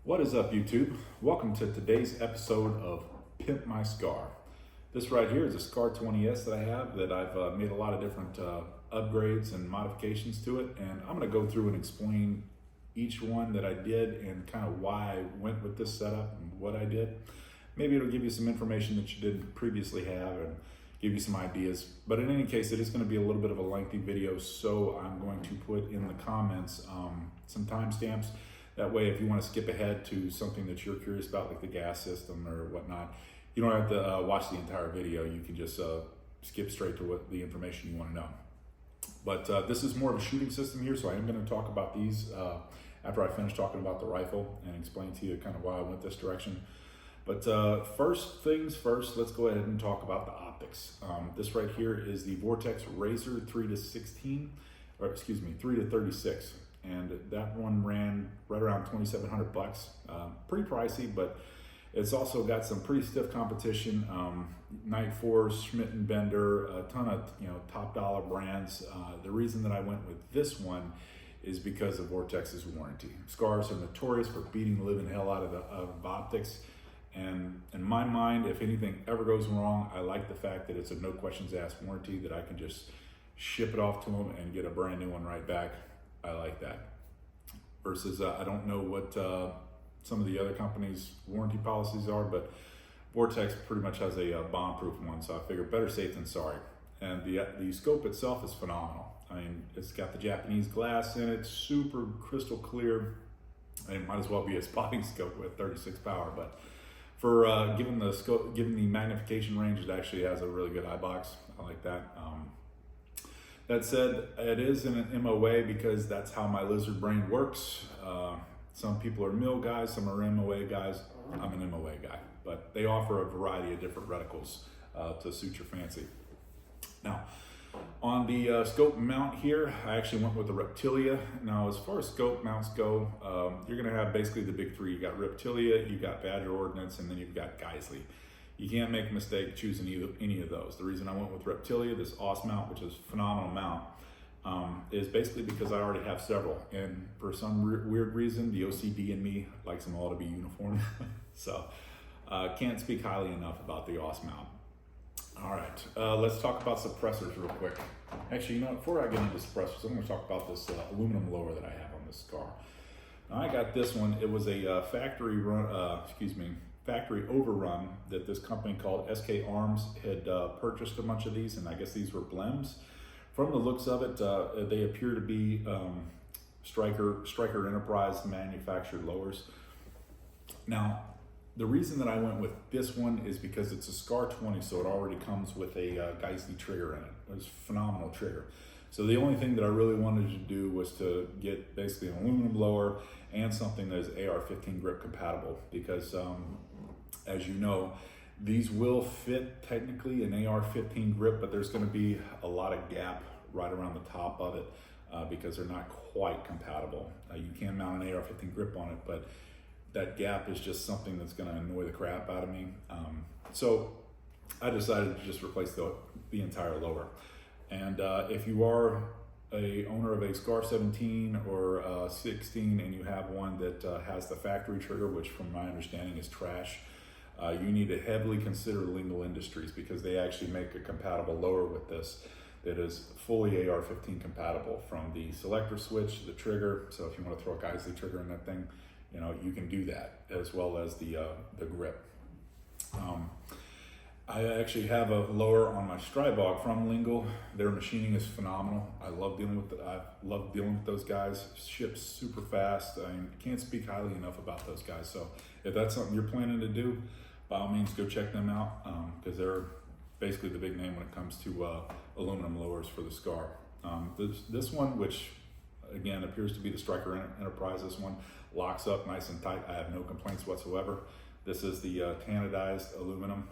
What is up, YouTube? Welcome to today's episode of Pimp My Scar. This right here is a Scar 20S that I have that I've made a lot of different upgrades and modifications to it, and I'm going to go through and explain each one that I did and kind of why I went with this setup and what I did. Maybe it'll give you some information that you didn't previously have and give you some ideas. But in any case, it is going to be a little bit of a lengthy video, so I'm going to put in the comments some timestamps. That way, if you want to skip ahead to something that you're curious about, like the gas system or whatnot, you don't have to watch the entire video. You can just skip straight to what the information you want to know. But this is more of a shooting system here, so I am going to talk about these after I finish talking about the rifle and explain to you kind of why I went this direction. But first things first, let's go ahead and talk about the optics. This right here is the Vortex Razor 3 to 36. And that one ran right around 2,700 bucks. Pretty pricey, but it's also got some pretty stiff competition. Night Force, Schmidt and Bender, a ton of top dollar brands. The reason that I went with this one is because of Vortex's warranty. Scars are notorious for beating the living hell out of optics. And in my mind, if anything ever goes wrong, I like the fact that it's a no questions asked warranty, that I can just ship it off to them and get a brand new one right back. I like that. Versus, I don't know what some of the other companies' warranty policies are, but Vortex pretty much has a bomb-proof one, so I figured better safe than sorry. And the scope itself is phenomenal. I mean, it's got the Japanese glass in it, super crystal clear. It might as well be a spotting scope with 36 power, but for given the magnification range, it actually has a really good eye box. I like that. That said, it is in an MOA because that's how my lizard brain works. Some people are mil guys, some are MOA guys. I'm an MOA guy, but they offer a variety of different reticles to suit your fancy. Now, on the scope mount here, I actually went with the Reptilia. Now, as far as scope mounts go, you're gonna have basically the big three. You got Reptilia, you got Badger Ordnance, and then you've got Geisley. You can't make a mistake choosing any of those. The reason I went with Reptilia, this OS mount, which is a phenomenal mount, is basically because I already have several. And for some weird reason, the OCD in me likes them all to be uniform. So can't speak highly enough about the OS mount. All right, let's talk about suppressors real quick. Actually, before I get into suppressors, I'm gonna talk about this aluminum lower that I have on this Scar. Now, I got this one. It was a factory overrun that this company called SK Arms had purchased a bunch of these, and I guess these were blems. From the looks of it, they appear to be Striker Enterprise manufactured lowers. Now, the reason that I went with this one is because it's a Scar 20, so it already comes with a Geisley trigger in it. It was a phenomenal trigger. So the only thing that I really wanted to do was to get basically an aluminum lower and something that is AR-15 grip compatible, because as you know, these will fit technically an AR-15 grip, but there's going to be a lot of gap right around the top of it because they're not quite compatible. You can mount an AR-15 grip on it, but that gap is just something that's going to annoy the crap out of me. So I decided to just replace the entire lower. And if you are a owner of a Scar 17 or 16 and you have one that has the factory trigger, which from my understanding is trash, you need to heavily consider Lingle Industries, because they actually make a compatible lower with this that is fully AR-15 compatible, from the selector switch, the trigger. So if you want to throw a Geisley trigger in that thing, you can do that, as well as the grip. I actually have a lower on my Strybog from Lingle. Their machining is phenomenal. I love dealing with those guys. Ships super fast. I can't speak highly enough about those guys. So if that's something you're planning to do, by all means, go check them out, because they're basically the big name when it comes to aluminum lowers for the Scar. This one, which again appears to be the Striker Enterprise, this one locks up nice and tight. I have no complaints whatsoever. This is the tanadized aluminum,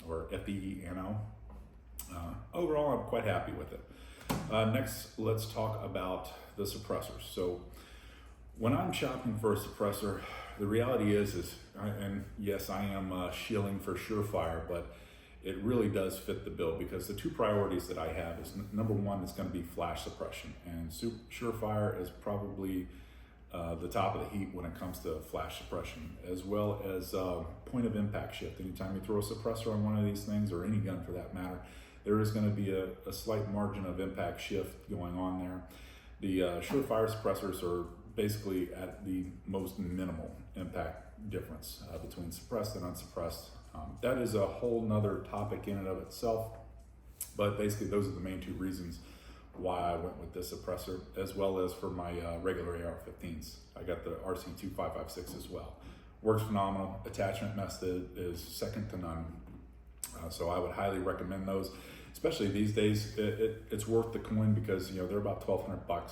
or FEE-NO. Overall, I'm quite happy with it. Next, let's talk about the suppressors. So when I'm shopping for a suppressor, the reality is and yes, I am shilling for Surefire, but it really does fit the bill, because the two priorities that I have is number one is going to be flash suppression, and Surefire is probably the top of the heap when it comes to flash suppression, as well as point of impact shift. Anytime you throw a suppressor on one of these things, or any gun for that matter, there is going to be a slight margin of impact shift going on there. The surefire suppressors are basically at the most minimal impact difference between suppressed and unsuppressed. That is a whole nother topic in and of itself, but basically those are the main two reasons why I went with this suppressor, as well as for my regular AR-15s. I got the RC2556 as well. Works phenomenal. Attachment method is second to none. So I would highly recommend those, especially these days. It's worth the coin because, you know, they're about $1,200.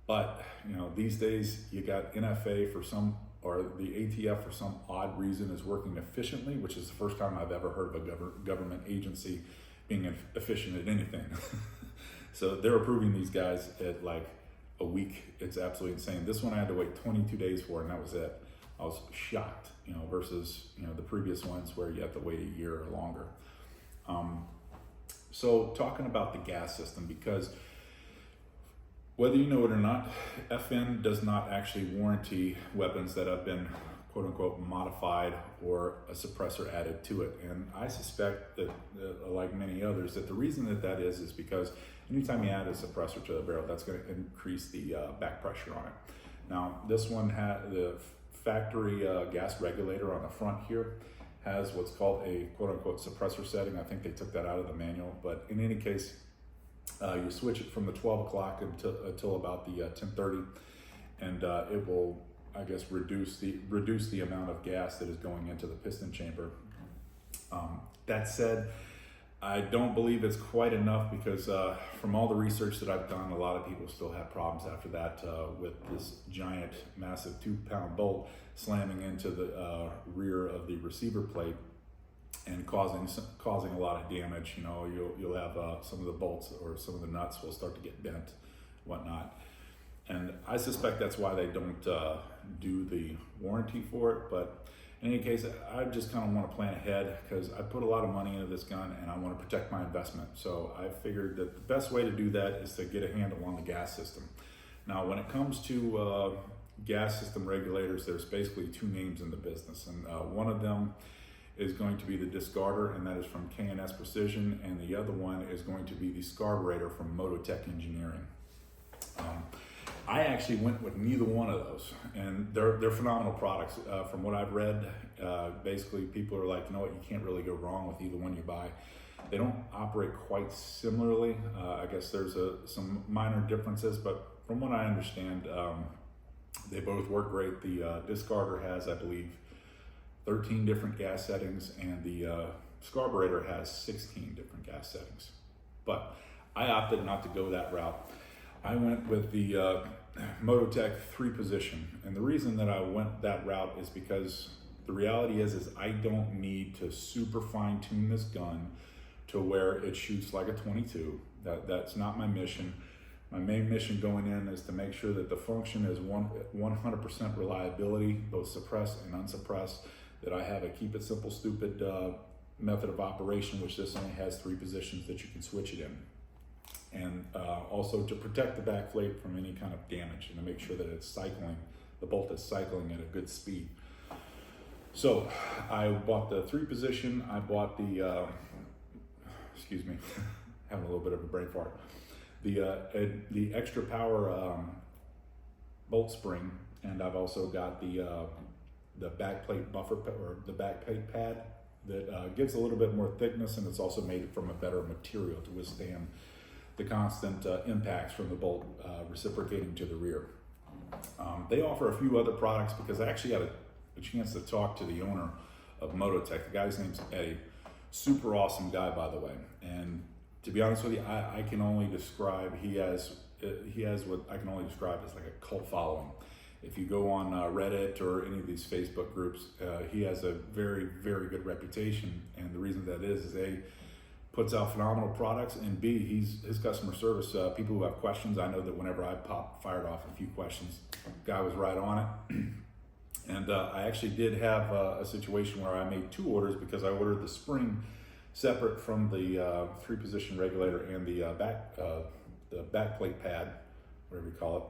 But, you know, these days you got NFA for some, or the ATF for some odd reason is working efficiently, which is the first time I've ever heard of a government agency being efficient at anything. So they're approving these guys at like a week. It's absolutely insane. This one I had to wait 22 days for, and that was it. I was shocked, you know, versus, you know, the previous ones where you have to wait a year or longer. So talking about the gas system, because whether you know it or not, FN does not actually warranty weapons that have been quote unquote modified or a suppressor added to it. And I suspect that, like many others, that the reason that is because anytime you add a suppressor to the barrel, that's going to increase the back pressure on it. Now, this one had the factory gas regulator on the front here has what's called a quote unquote suppressor setting. I think they took that out of the manual, but in any case, you switch it from the 12 o'clock until about the 10:30, and it will, I guess, reduce the amount of gas that is going into the piston chamber. That said, I don't believe it's quite enough because from all the research that I've done, a lot of people still have problems after that with this giant, massive 2-pound bolt slamming into the rear of the receiver plate and causing a lot of damage. You know, you'll have some of the bolts or some of the nuts will start to get bent, whatnot. And I suspect that's why they don't do the warranty for it. But in any case, I just kind of want to plan ahead because I put a lot of money into this gun and I want to protect my investment. So I figured that the best way to do that is to get a handle on the gas system. Now, when it comes to gas system regulators, there's basically two names in the business. And one of them is going to be the discarder, and that is from K&S Precision. And the other one is going to be the Scarburator from Mototech Engineering. I actually went with neither one of those, and they're phenomenal products. From what I've read, basically people are like, you know what, you can't really go wrong with either one you buy. They don't operate quite similarly. I guess there's some minor differences, but from what I understand, they both work great. The discarder has, I believe, 13 different gas settings, and the Scarburator has 16 different gas settings. But I opted not to go that route. I went with the Mototech 3-position, and the reason that I went that route is because the reality is I don't need to super fine-tune this gun to where it shoots like a 22. That's not my mission. My main mission going in is to make sure that the function is 100% reliability, both suppressed and unsuppressed, that I have a keep it simple, stupid method of operation, which this only has 3 positions that you can switch it in. And also to protect the back plate from any kind of damage and to make sure that it's cycling, the bolt is cycling at a good speed. So I bought the 3-position, I bought the, excuse me, having a little bit of a brain fart, the extra power bolt spring, and I've also got the back plate buffer, or the back plate pad that gives a little bit more thickness, and it's also made from a better material to withstand the constant impacts from the bolt reciprocating to the rear. They offer a few other products because I actually got a chance to talk to the owner of Mototech. The guy's name's Eddie. Super awesome guy, by the way. And to be honest with you, I can only describe, he has what I can only describe as like a cult following. If you go on Reddit or any of these Facebook groups, he has a very, very good reputation. And the reason that is A, puts out phenomenal products, and B, his customer service, people who have questions, I know that whenever I fired off a few questions, guy was right on it. And I actually did have a situation where I made 2 orders because I ordered the spring separate from the 3-position regulator and the back plate pad, whatever you call it.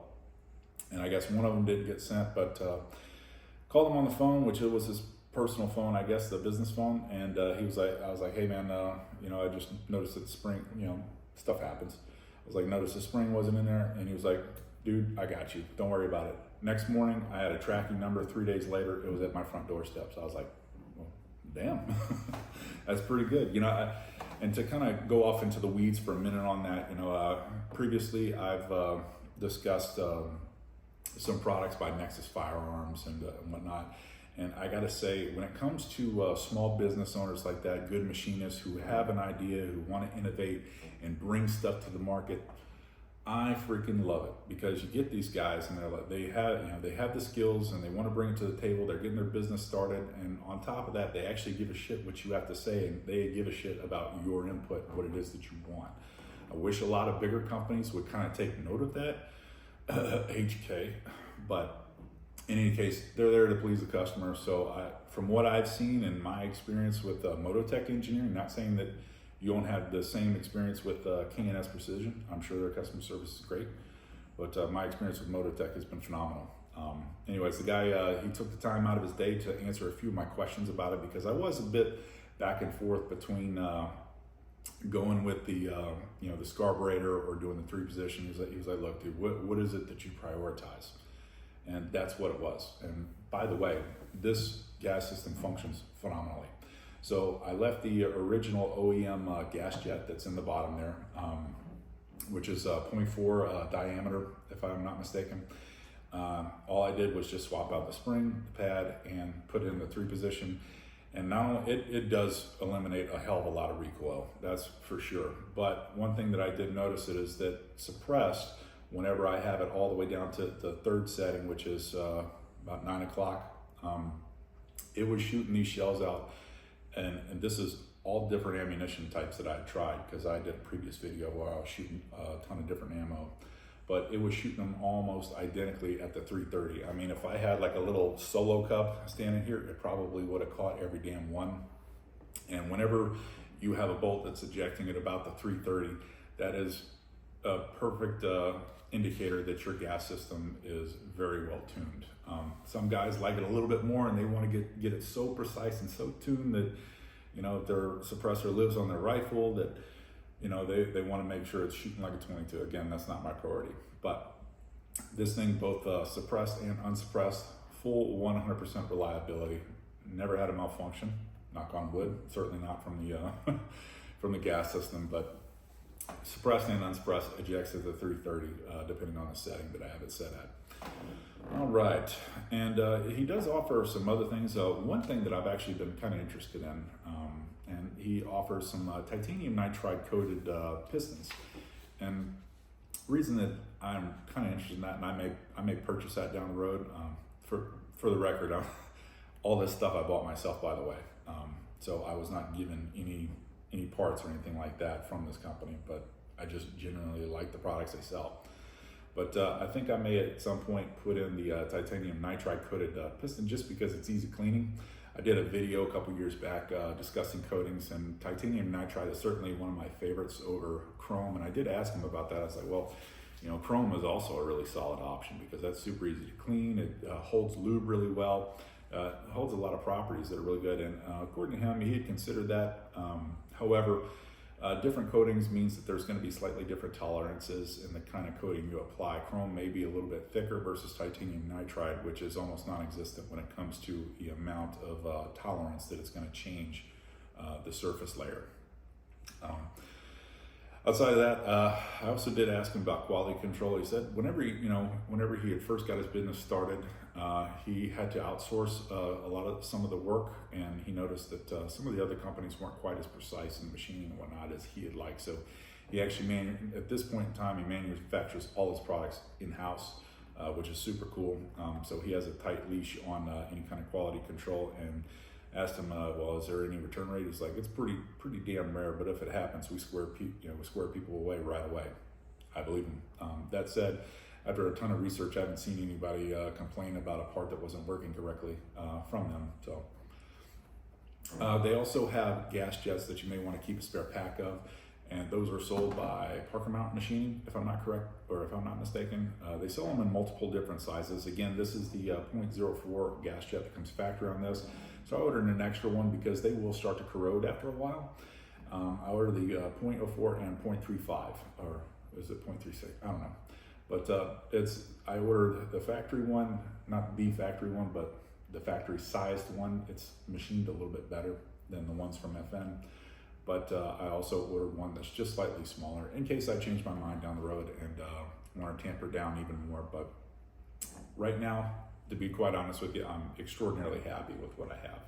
and I guess one of them didn't get sent, but called him on the phone, which it was his personal phone, I guess, the business phone, and he was like, I was like, hey man, I just noticed that the spring, stuff happens. I was like, noticed the spring wasn't in there, and he was like, dude, I got you, don't worry about it. Next morning, I had a tracking number. 3 days later, it was at my front doorstep. So I was like, well, damn, that's pretty good, and to kind of go off into the weeds for a minute on that, previously I've discussed some products by Nexus Firearms and whatnot. And I gotta say, when it comes to small business owners like that, good machinists who have an idea, who want to innovate and bring stuff to the market, I freaking love it, because you get these guys and they're like, they have the skills and they want to bring it to the table. They're getting their business started, and on top of that, they actually give a shit what you have to say, and they give a shit about your input, what it is that you want. I wish a lot of bigger companies would kind of take note of that, HK, but in any case, they're there to please the customer. So from what I've seen in my experience with Mototech engineering, not saying that you don't have the same experience with K&S Precision. I'm sure their customer service is great, but my experience with Mototech has been phenomenal. Anyways, the guy, he took the time out of his day to answer a few of my questions about it, because I was a bit back and forth between going with the carburetor or doing the 3-position. He was like, look, dude, what is it that you prioritize? And that's what it was. And by the way, this gas system functions phenomenally. So I left the original OEM gas jet that's in the bottom there, which is 0.4 diameter, if I'm not mistaken. All I did was just swap out the spring, the pad, and put in the 3-position. And now it does eliminate a hell of a lot of recoil, that's for sure. But one thing that I did notice is that suppressed, whenever I have it all the way down to the 3rd setting, which is about 9 o'clock, it was shooting these shells out. And this is all different ammunition types that I tried, because I did a previous video where I was shooting a ton of different ammo, but it was shooting them almost identically at the 330. I mean, if I had like a little solo cup standing here, it probably would have caught every damn one. And whenever you have a bolt that's ejecting at about the 330, that is a perfect indicator that your gas system is very well tuned. Some guys like it a little bit more, and they want to get it so precise and so tuned that, if their suppressor lives on their rifle, that, they want to make sure it's shooting like a 22. Again, that's not my priority. But this thing, both suppressed and unsuppressed, full 100% reliability. Never had a malfunction, knock on wood. Certainly not from the from the gas system, but suppressed and unsuppressed ejects at the 330, depending on the setting that I have it set at. All right, and he does offer some other things. One thing that I've actually been kind of interested in, and he offers some titanium nitride coated pistons. And reason that I'm kind of interested in that, and I may purchase that down the road. For the record, all this stuff I bought myself, by the way. So I was not given any parts or anything like that from this company, but I just genuinely like the products they sell. But I think I may at some point put in the titanium nitride coated piston, just because it's easy cleaning. I did a video a couple years back discussing coatings, and titanium nitride is certainly one of my favorites over chrome. And I did ask him about that. I was like, well, chrome is also a really solid option, because that's super easy to clean. It holds lube really well. It holds a lot of properties that are really good. And according to him, he had considered that. However, different coatings means that there's going to be slightly different tolerances in the kind of coating you apply. Chrome may be a little bit thicker versus titanium nitride, which is almost non-existent when it comes to the amount of tolerance that it's going to change the surface layer. Outside of that, I also did ask him about quality control. He said whenever he had first got his business started, he had to outsource some of the work, and he noticed that some of the other companies weren't quite as precise in machining and whatnot as he had liked. So he actually, at this point in time, he manufactures all his products in-house, which is super cool. So he has a tight leash on any kind of quality control, and asked him, well, is there any return rate? He's like, it's pretty damn rare, but if it happens, we square people away right away. I believe him. That said, after a ton of research, I haven't seen anybody complain about a part that wasn't working correctly from them. So they also have gas jets that you may want to keep a spare pack of. and those are sold by Parker Mountain Machining, if I'm not correct, or if I'm not mistaken. They sell them in multiple different sizes. Again, this is the 0.04 gas jet that comes factory on this. So I ordered an extra one because they will start to corrode after a while. I ordered the 0.04 and 0.35, or is it 0.36? I don't know. But I ordered the factory one, not the factory one, but the factory sized one. It's machined a little bit better than the ones from FN. But I also ordered one that's just slightly smaller in case I change my mind down the road and want to tamper down even more. But right now, to be quite honest with you, I'm extraordinarily happy with what I have.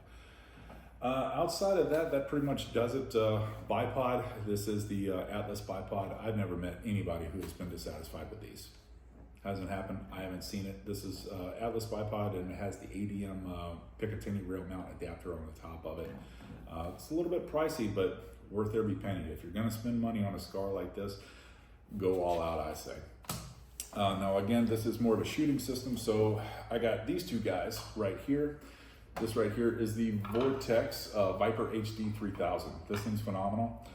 Outside of that, that pretty much does it. Bipod, this is the Atlas bipod. I've never met anybody who has been dissatisfied with these. Hasn't happened, I haven't seen it. This is Atlas bipod, and it has the ADM Picatinny rail mount adapter on the top of it. It's a little bit pricey, but worth every penny. If you're gonna spend money on a scar like this, go all out, I say. Now again, this is more of a shooting system, so I got these two guys right here. This right here is the Vortex Viper HD 3000. This thing's phenomenal.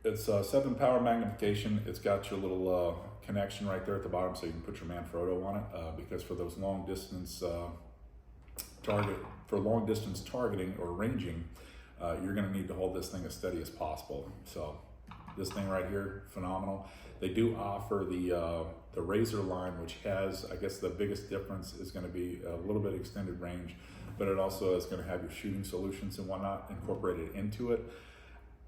It's 7 power magnification. It's got your little connection right there at the bottom so you can put your Manfrotto on it, because for those long distance targeting or ranging, you're gonna need to hold this thing as steady as possible. So this thing right here, phenomenal. They do offer the Razor line, which has, I guess the biggest difference is gonna be a little bit extended range, but it also is gonna have your shooting solutions and whatnot incorporated into it.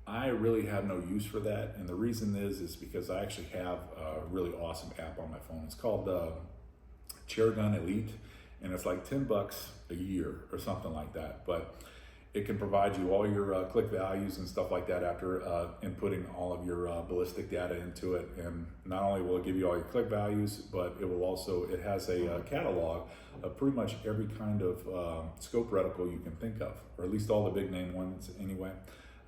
I really have no use for that, and the reason is because I actually have a really awesome app on my phone. It's called Chair Gun Elite, and it's like $10 a year or something like that, but it can provide you all your click values and stuff like that after inputting all of your ballistic data into it. And not only will it give you all your click values, but it will also, it has a catalog of pretty much every kind of scope reticle you can think of, or at least all the big name ones anyway,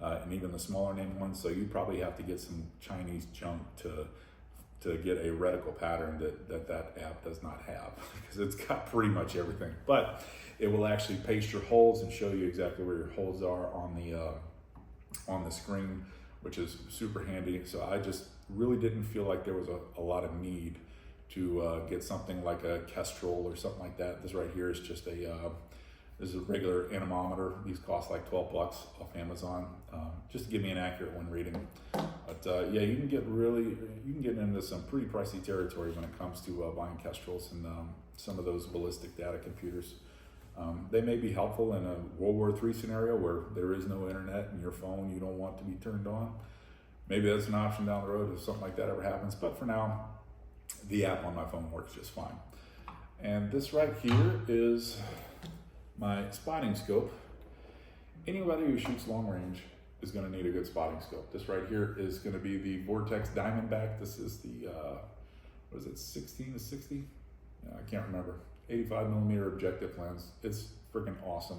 and even the smaller name ones. So you probably have to get some Chinese junk to get a reticle pattern that app does not have, because it's got pretty much everything. But it will actually paste your holes and show you exactly where your holes are on the screen, which is super handy. So I just really didn't feel like there was a lot of need to get something like a Kestrel or something like that. This right here is just this is a regular anemometer. These cost like 12 bucks off Amazon, just to give me an accurate one reading. But yeah, you can get into some pretty pricey territory when it comes to buying Kestrels and some of those ballistic data computers. They may be helpful in a World War III scenario where there is no internet and your phone you don't want to be turned on. Maybe that's an option down the road if something like that ever happens. But for now, the app on my phone works just fine. And this right here is my spotting scope. Anybody who shoots long range is going to need a good spotting scope. This right here is going to be the Vortex Diamondback. This is the, what is it, 16 to 60? I can't remember. 85 millimeter objective lens. It's freaking awesome.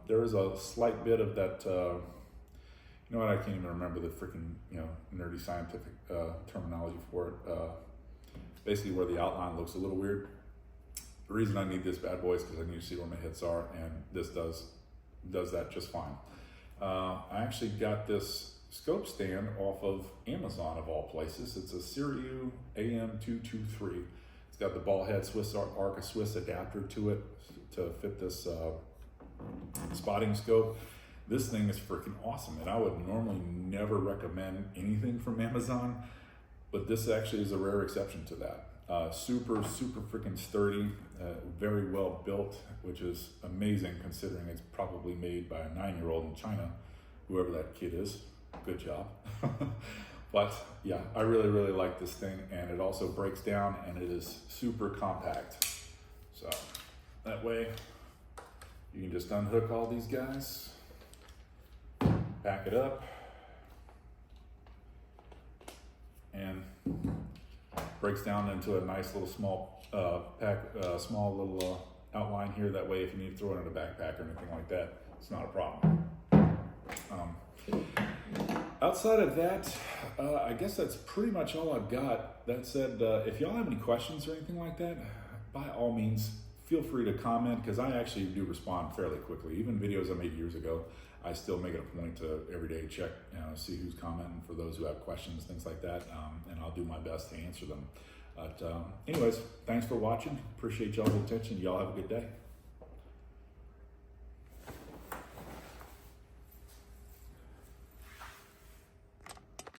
There is a slight bit of that, you know what, I can't even remember the freaking, nerdy scientific terminology for it. Basically where the outline looks a little weird. The reason I need this bad boy is because I need to see where my hits are, and this does that just fine. I actually got this scope stand off of Amazon of all places. It's a Siriu AM223. It's got the ball head Swiss Arca Swiss adapter to it to fit this spotting scope. This thing is freaking awesome, and I would normally never recommend anything from Amazon, but this actually is a rare exception to that. Super freaking sturdy, very well built, which is amazing considering it's probably made by a 9-year-old in China, whoever that kid is. Good job. But yeah, I really like this thing, and it also breaks down and it is super compact. So that way you can just unhook all these guys, pack it up, and breaks down into a nice little small small little outline here. That way if you need to throw it in a backpack or anything like that, it's not a problem. Outside of that, I guess that's pretty much all I've got. That said, if y'all have any questions or anything like that, by all means, feel free to comment, because I actually do respond fairly quickly. Even videos I made years ago, I still make it a point to every day check, see who's commenting, for those who have questions, things like that, and I'll do my best to answer them. But anyways, thanks for watching. Appreciate y'all's attention. Y'all have a good day.